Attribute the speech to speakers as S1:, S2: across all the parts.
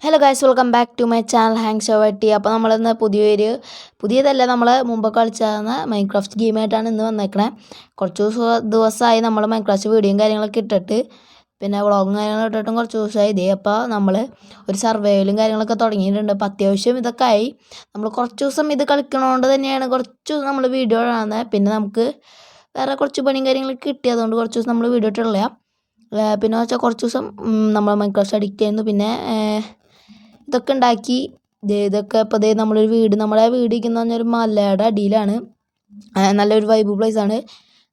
S1: Hello guys, welcome back to my channel hangs over. അപ്പോൾ നമ്മളിന്ന് പുതിയതല്ല, നമ്മൾ മുമ്പ് കളിച്ചാകുന്ന മൈൻക്രാഫ്റ്റ് ഗെയിമായിട്ടാണ് ഇന്ന് വന്നേക്കണേ. കുറച്ച് ദിവസമായി നമ്മൾ മൈൻക്രാഫ്റ്റ് വീഡിയോയും കാര്യങ്ങളൊക്കെ ഇട്ടിട്ട്, പിന്നെ വ്ളോഗും കാര്യങ്ങളും ഇട്ടിട്ടും കുറച്ച് ദിവസമായി. ഇതേ അപ്പോൾ നമ്മൾ ഒരു സർവൈവലും കാര്യങ്ങളൊക്കെ തുടങ്ങിയിട്ടുണ്ട്. അപ്പോൾ അത്യാവശ്യം ഇതൊക്കെ ആയി. നമ്മൾ കുറച്ച് ദിവസം ഇത് കളിക്കണതുകൊണ്ട് തന്നെയാണ് കുറച്ച് നമ്മൾ വീഡിയോ കാണുന്നത്. പിന്നെ നമുക്ക് വേറെ കുറച്ച് പണിയും കാര്യങ്ങളൊക്കെ കിട്ടി, അതുകൊണ്ട് കുറച്ച് ദിവസം നമ്മൾ വീഡിയോ ഇട്ടില്ല. പിന്നെ വെച്ചാൽ കുറച്ച് ദിവസം നമ്മൾ മൈൻക്രാഫ്റ്റ് അഡിക്റ്റ് ചെയ്യുന്നു. പിന്നെ ഇതൊക്കെ ഉണ്ടാക്കി. ഇതൊക്കെ ഇപ്പോൾ നമ്മളൊരു നമ്മുടെ വീട് ഇരിക്കുന്ന പറഞ്ഞൊരു മലയുടെ അടിയിലാണ്. നല്ലൊരു വൈബ് പ്ലേസ് ആണ്.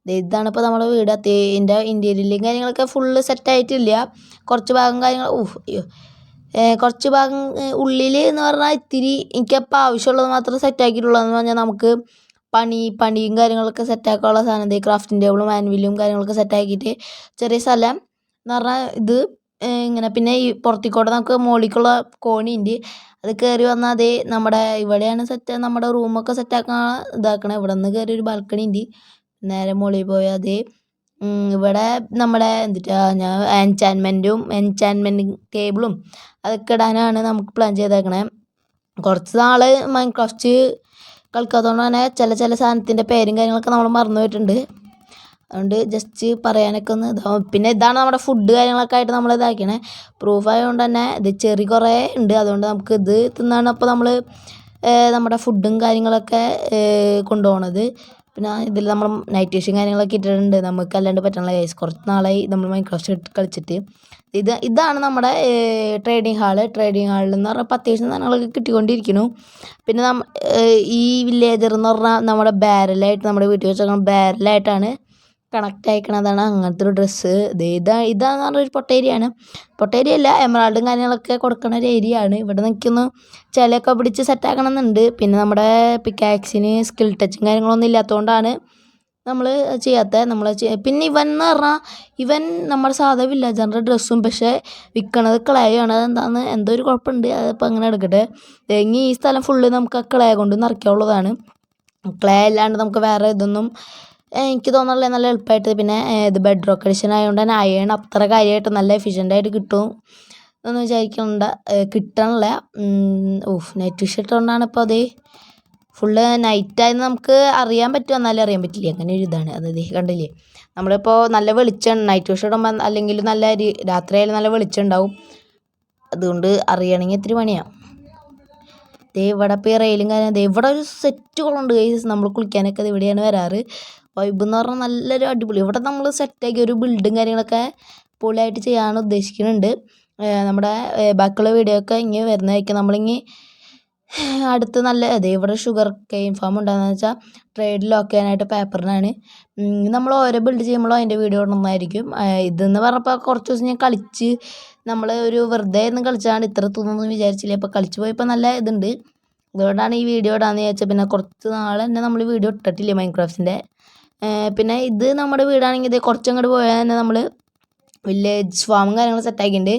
S1: ഇതാണ് ഇപ്പോൾ നമ്മുടെ വീട്. ഇതിൻ്റെ ഇൻറ്റീരിയലും കാര്യങ്ങളൊക്കെ ഫുള്ള് സെറ്റായിട്ടില്ല. കുറച്ച് ഭാഗം കുറച്ച് ഭാഗം ഉള്ളിൽ എന്ന് പറഞ്ഞാൽ ഇത്തിരി എനിക്കപ്പോൾ ആവശ്യമുള്ളത് മാത്രം സെറ്റാക്കിയിട്ടുള്ളതെന്ന് പറഞ്ഞാൽ നമുക്ക് പണിയും കാര്യങ്ങളൊക്കെ സെറ്റാക്കാനുള്ള സാധനം ക്രാഫ്റ്റിംഗ് ടേബിളും ആൻവിലും കാര്യങ്ങളൊക്കെ സെറ്റാക്കിയിട്ട് ചെറിയ സ്ഥലം എന്ന് പറഞ്ഞാൽ ഇത് ഇങ്ങനെ. പിന്നെ ഈ പുറത്തേക്കൂടെ നമുക്ക് മുകളിലേക്കുള്ള കോണിയുണ്ട്. അത് കയറി വന്നാൽ നമ്മുടെ ഇവിടെയാണ് നമ്മുടെ റൂമൊക്കെ സെറ്റാക്കാൻ ഇതാക്കണേ. ഇവിടെ നിന്ന് കയറി ഒരു ബാൽക്കണി ഉണ്ട്. നേരെ മുകളിൽ പോയാൽ ഇവിടെ നമ്മുടെ ഞാൻ എൻചാൻമെൻറ്റ് ടേബിളും അതൊക്കെ ഇടാനാണ് നമുക്ക് പ്ലാൻ ചെയ്തേക്കണേ. കുറച്ച് നാൾ മൈൻക്രാഫ്റ്റ് കളിക്കാത്തതുകൊണ്ട് തന്നെ ചില സാധനത്തിൻ്റെ പേരും കാര്യങ്ങളൊക്കെ നമ്മൾ മറന്നു പോയിട്ടുണ്ട്. അതുകൊണ്ട് ജസ്റ്റ് പറയാനൊക്കെ ഒന്ന് ഇതാവും. പിന്നെ ഇതാണ് നമ്മുടെ ഫുഡ് കാര്യങ്ങളൊക്കെ ആയിട്ട് നമ്മൾ ഇതാക്കണേ. പ്രൂഫ് ആയതുകൊണ്ട് തന്നെ ഇത് ചെറിയ കുറേ ഉണ്ട്. അതുകൊണ്ട് നമുക്ക് ഇത് തിന്നാണ് അപ്പോൾ നമ്മൾ നമ്മുടെ ഫുഡും കാര്യങ്ങളൊക്കെ കൊണ്ടുപോകണത്. പിന്നെ ഇതിൽ നമ്മൾ നൈറ്റ് വിഷൻ കാര്യങ്ങളൊക്കെ ഇട്ടിട്ടുണ്ട്. നമുക്ക് അല്ലാണ്ട് പറ്റണ കേസ് കുറച്ച് നാളായി നമ്മൾ മൈൻക്രാഫ്റ്റ് കളിച്ചിട്ട്. ഇതാണ് നമ്മുടെ ട്രേഡിങ് ഹാളിൽ എന്ന് പറഞ്ഞാൽ അത്യാവശ്യം സാധനങ്ങളൊക്കെ കിട്ടിക്കൊണ്ടിരിക്കുന്നു. പിന്നെ ഈ വില്ലേജർ എന്ന് പറഞ്ഞാൽ നമ്മുടെ നമ്മുടെ വീട്ടിൽ വെച്ചേക്കുന്ന ബാരലായിട്ടാണ് കണക്റ്റ് അയക്കണതാണ്. അങ്ങനത്തെ ഒരു ഡ്രസ്സ് ഇതാന്ന് പറഞ്ഞൊരു പൊട്ടേരിയ അല്ല, എമറാൾഡും കാര്യങ്ങളൊക്കെ കൊടുക്കുന്ന ഒരു ഏരിയ ആണ്. ഇവിടെ നിൽക്കുന്നു ചിലയൊക്കെ പിടിച്ച് സെറ്റാക്കണമെന്നുണ്ട്. പിന്നെ നമ്മുടെ പിക്കാക്സിന് സ്കിൽ ടച്ചും കാര്യങ്ങളൊന്നും ഇല്ലാത്തതുകൊണ്ടാണ് നമ്മൾ ചെയ്യാത്തത്. പിന്നെ ഇവൻ എന്ന് പറഞ്ഞാൽ നമ്മുടെ സാധാ വില്ലേജറിൻ്റെ ഡ്രസ്സും പക്ഷേ വിൽക്കണത് ക്ലേ ആണ്. അതെന്താണെന്ന് എന്തോ ഒരു കുഴപ്പമുണ്ട്. അതിപ്പോൾ അങ്ങനെ എടുക്കട്ടെ. ഈ സ്ഥലം ഫുള്ള് നമുക്ക് ആ ക്ലേ കൊണ്ട് നിറയ്ക്കാനുള്ളതാണ്. ക്ലേ അല്ലാണ്ട് നമുക്ക് വേറെ ഇതൊന്നും എനിക്ക് തോന്നുന്നില്ല നല്ല എളുപ്പമായിട്ട്. പിന്നെ ഇത് ബെഡ് റോക്ക് എഡിഷൻ ആയതുകൊണ്ട് തന്നെ അയൺ അത്ര കാര്യമായിട്ട് നല്ല എഫിഷ്യൻ്റായിട്ട് കിട്ടും എന്ന് വിചാരിക്കണ്ട. കിട്ടണില്ല. നൈറ്റ് വിഷൻ ഇട്ടുകൊണ്ടാണ് ഇപ്പോൾ ഫുള്ള് നൈറ്റായെന്ന് നമുക്ക് അറിയാൻ പറ്റും, എന്നാലും അറിയാൻ പറ്റില്ല. അങ്ങനെ ഒരു ഇതാണ്. കണ്ടില്ലേ, നമ്മളിപ്പോൾ നല്ല വെളിച്ചം നൈറ്റ് വിഷൻ ഇടുമ്പോൾ അല്ലെങ്കിൽ നല്ല രാത്രിയായാലും നല്ല വെളിച്ചം ഉണ്ടാവും. അതുകൊണ്ട് അറിയണമെങ്കിൽ ഇത്തിരി പണിയാണ്. ഇവിടെ ഇപ്പോൾ ഈ റെയിലും കാര്യം ഇവിടെ ഒരു സെറ്റ് കുളമുണ്ട്. നമ്മൾ കുളിക്കാനൊക്കെ ഇവിടെയാണ് വരാറ്. വൈബ് എന്ന് പറഞ്ഞാൽ നല്ലൊരു അടിപൊളി. ഇവിടെ നമ്മൾ സെറ്റാക്കി ഒരു ബിൽഡും കാര്യങ്ങളൊക്കെ പൊളിയായിട്ട് ചെയ്യാൻ ഉദ്ദേശിക്കുന്നുണ്ട്. നമ്മുടെ ബാക്കിയുള്ള വീഡിയോ ഒക്കെ ഇങ്ങനെ വരുന്നതായിരിക്കും. നമ്മളിങ്ങനെ അടുത്ത് നല്ല ഇവിടെ ഷുഗർ കെയിൻ ഫാം ഉണ്ടാകുന്നത് വെച്ചാൽ ട്രേഡ് ലോക്ക് ചെയ്യാനായിട്ട് പേപ്പറിനാണ്. നമ്മൾ ഓരോ ബിൽഡ് ചെയ്യുമ്പോഴും അതിൻ്റെ വീഡിയോ ഇടുന്നതായിരിക്കും. ഇതെന്ന് പറഞ്ഞപ്പോൾ കുറച്ച് ദിവസം ഞാൻ കളിച്ച് നമ്മൾ ഒരു വെറുതെ ഒന്നും കളിച്ചാണ് ഇത്ര തോന്നുന്നു വിചാരിച്ചില്ല. അപ്പോൾ കളിച്ച് പോയപ്പോൾ നല്ല ഇതുണ്ട്. അതുകൊണ്ടാണ് ഈ വീഡിയോ ഇടാന്ന് വിചാരിച്ചത്. പിന്നെ കുറച്ച് നാൾ തന്നെ നമ്മൾ വീഡിയോ ഇട്ടിട്ടില്ല മൈൻക്രാഫ്റ്റിൻ്റെ. പിന്നെ ഇത് നമ്മുടെ വീടാണെങ്കിൽ കുറച്ചങ്ങോട്ട് പോയാൽ തന്നെ നമ്മൾ വില്ലേജ് ഫാമും കാര്യങ്ങളും സെറ്റാക്കിയിട്ടുണ്ട്.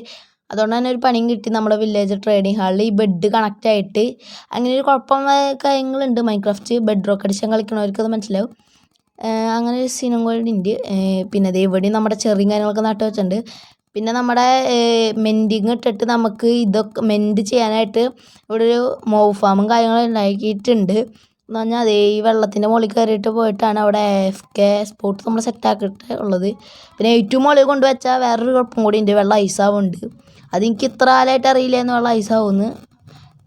S1: അതുകൊണ്ട് തന്നെ ഒരു പണിയും കിട്ടി. നമ്മുടെ വില്ലേജ് ട്രേഡിങ് ഹാളിൽ ഈ ബെഡ് കണക്റ്റ് ആയിട്ട് അങ്ങനെ ഒരു കുഴപ്പം കാര്യങ്ങളുണ്ട്. മൈൻക്രാഫ്റ്റ് ബെഡ് റോക്ക് അടിച്ചാൽ കളിക്കണവർക്ക് അത് മനസ്സിലാവും. അങ്ങനെ ഒരു സീനും കൂടി ഉണ്ട്. പിന്നെ ഇവിടെയും നമ്മുടെ ചെറിയും കാര്യങ്ങളൊക്കെ നട്ട് വെച്ചിട്ടുണ്ട്. പിന്നെ നമ്മുടെ മെൻഡിങ് ഇട്ടിട്ട് നമുക്ക് ഇതൊക്കെ മെൻഡ് ചെയ്യാനായിട്ട് ഇവിടെ ഒരു മോവ് ഫാമും കാര്യങ്ങളും ഉണ്ടാക്കിയിട്ടുണ്ട്. എന്ന് പറഞ്ഞാൽ ഈ വെള്ളത്തിൻ്റെ മുകളിൽ കയറിയിട്ട് പോയിട്ടാണ് അവിടെ AFK സ്പോട്ട് നമ്മൾ സെറ്റാക്കിയിട്ട് ഉള്ളത്. പിന്നെ ഏറ്റവും മുകളിൽ കൊണ്ടുവച്ചാൽ വേറൊരു കുഴപ്പം കൂടി ഉണ്ട്, വെള്ളം ഐസാവുന്നുണ്ട്. അതെനിക്ക് ഇത്ര കാലമായിട്ട് അറിയില്ലായിരുന്നു വെള്ളം ഐസാവുമെന്ന്.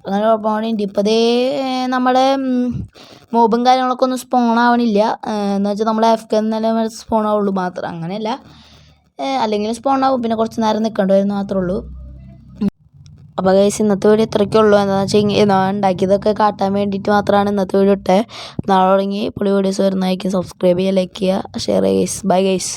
S1: അങ്ങനെ കുഴപ്പം കൂടി ഉണ്ട്. ഇപ്പോൾ നമ്മുടെ മോബും കാര്യങ്ങളൊക്കെ ഒന്നും സ്പോൺ ആവണില്ല. എന്ന് വെച്ചാൽ നമ്മൾ AFK എന്നാലും സ്പോൺ ആവുള്ളൂ മാത്രം. അങ്ങനെയല്ല, അല്ലെങ്കിൽ സ്പോൺ ആവും. പിന്നെ കുറച്ച് നേരം നിൽക്കേണ്ടി വരുന്നു മാത്രമേ ഉള്ളൂ. അപ്പോൾ ഗൈസ്, ഇന്നത്തെ വീഡിയോ ഇത്രയ്ക്കേ ഉള്ളൂ. എന്താണെന്ന് വെച്ചാൽ ഞാൻ ഉണ്ടാക്കിയതൊക്കെ കാട്ടാൻ വേണ്ടിയിട്ട് മാത്രമാണ് ഇന്നത്തെ വീഡിയോ ഇട്ടത്. നാളെ തുടങ്ങി പുളി വീഡിയോസ് വരുന്നതായിരിക്കും. സബ്സ്ക്രൈബ് ചെയ്യുക, ലൈക്ക് ചെയ്യുക, ഷെയർ ചെയ്യുക ഗൈസ്. Bye guys.